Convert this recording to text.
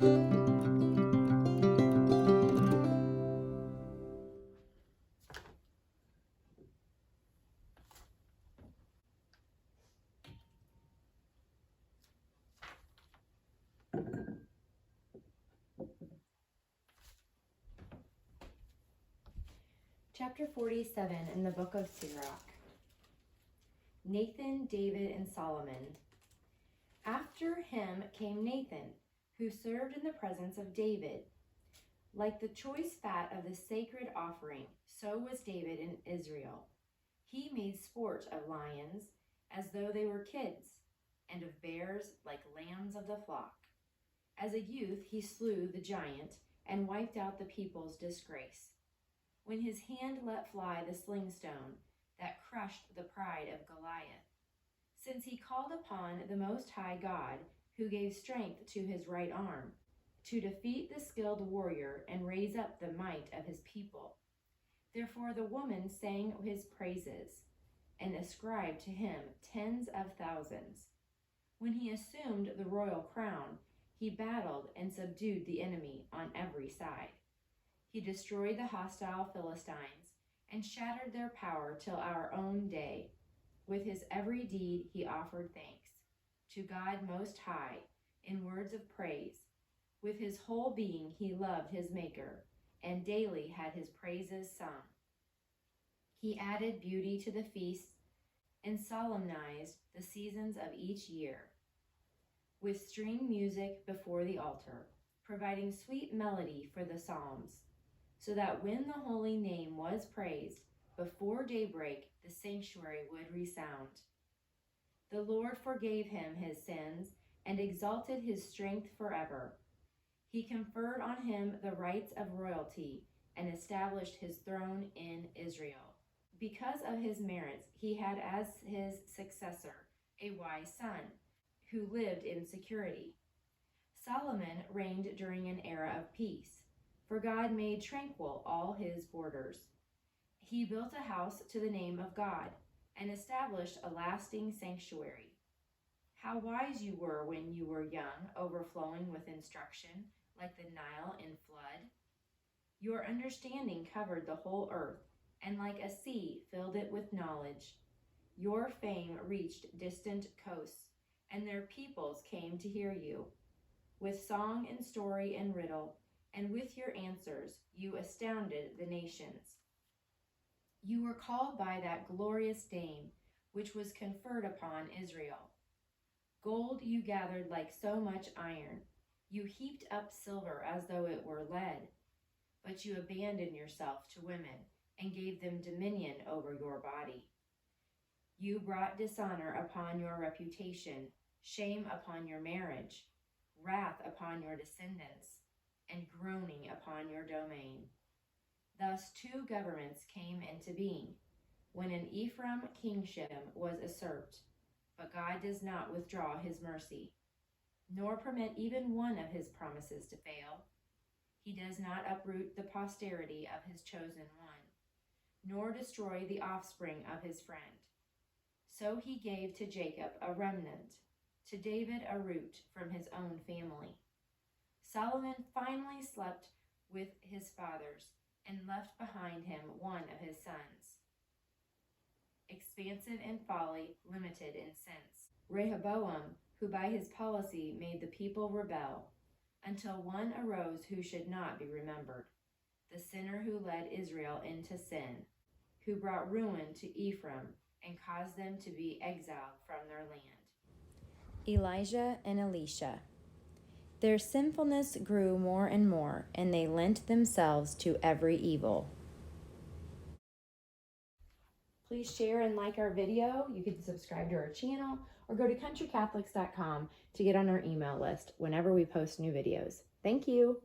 Chapter 47 in the book of Sirach. Nathan, David, and Solomon. After him came Nathan, who served in the presence of David. Like the choice fat of the sacred offering, so was David in Israel. He made sport of lions as though they were kids, and of bears like lambs of the flock. As a youth he slew the giant and wiped out the people's disgrace, when his hand let fly the sling stone that crushed the pride of Goliath. Since he called upon the Most High God, who gave strength to his right arm, to defeat the skilled warrior and raise up the might of his people. Therefore the woman sang his praises and ascribed to him tens of thousands. When he assumed the royal crown, he battled and subdued the enemy on every side. He destroyed the hostile Philistines and shattered their power till our own day. With his every deed he offered thanks to God Most High in words of praise. With his whole being he loved his Maker, and daily had his praises sung. He added beauty to the feasts and solemnized the seasons of each year, with string music before the altar, providing sweet melody for the psalms, so that when the holy name was praised, before daybreak the sanctuary would resound. The Lord forgave him his sins and exalted his strength forever. He conferred on him the rights of royalty and established his throne in Israel. Because of his merits, he had as his successor a wise son who lived in security. Solomon reigned during an era of peace, for God made tranquil all his borders. He built a house to the name of God and established a lasting sanctuary. How wise you were when you were young, overflowing with instruction, like the Nile in flood. Your understanding covered the whole earth, and like a sea filled it with knowledge. Your fame reached distant coasts, and their peoples came to hear you. With song and story and riddle, and with your answers, you astounded the nations. You were called by that glorious name, which was conferred upon Israel. Gold you gathered like so much iron. You heaped up silver as though it were lead. But you abandoned yourself to women and gave them dominion over your body. You brought dishonor upon your reputation, shame upon your marriage, wrath upon your descendants, and groaning upon your domain. Thus 2 governments came into being, when an Ephraim kingship was usurped. But God does not withdraw his mercy, nor permit even one of his promises to fail. He does not uproot the posterity of his chosen one, nor destroy the offspring of his friend. So he gave to Jacob a remnant, to David a root from his own family. Solomon finally slept with his fathers and left behind him one of his sons, expansive in folly, limited in sense. Rehoboam, who by his policy made the people rebel, until one arose who should not be remembered, the sinner who led Israel into sin, who brought ruin to Ephraim and caused them to be exiled from their land. Elijah and Elisha. Their sinfulness grew more and more, and they lent themselves to every evil. Please share and like our video. You can subscribe to our channel or go to countrycatholics.com to get on our email list whenever we post new videos. Thank you.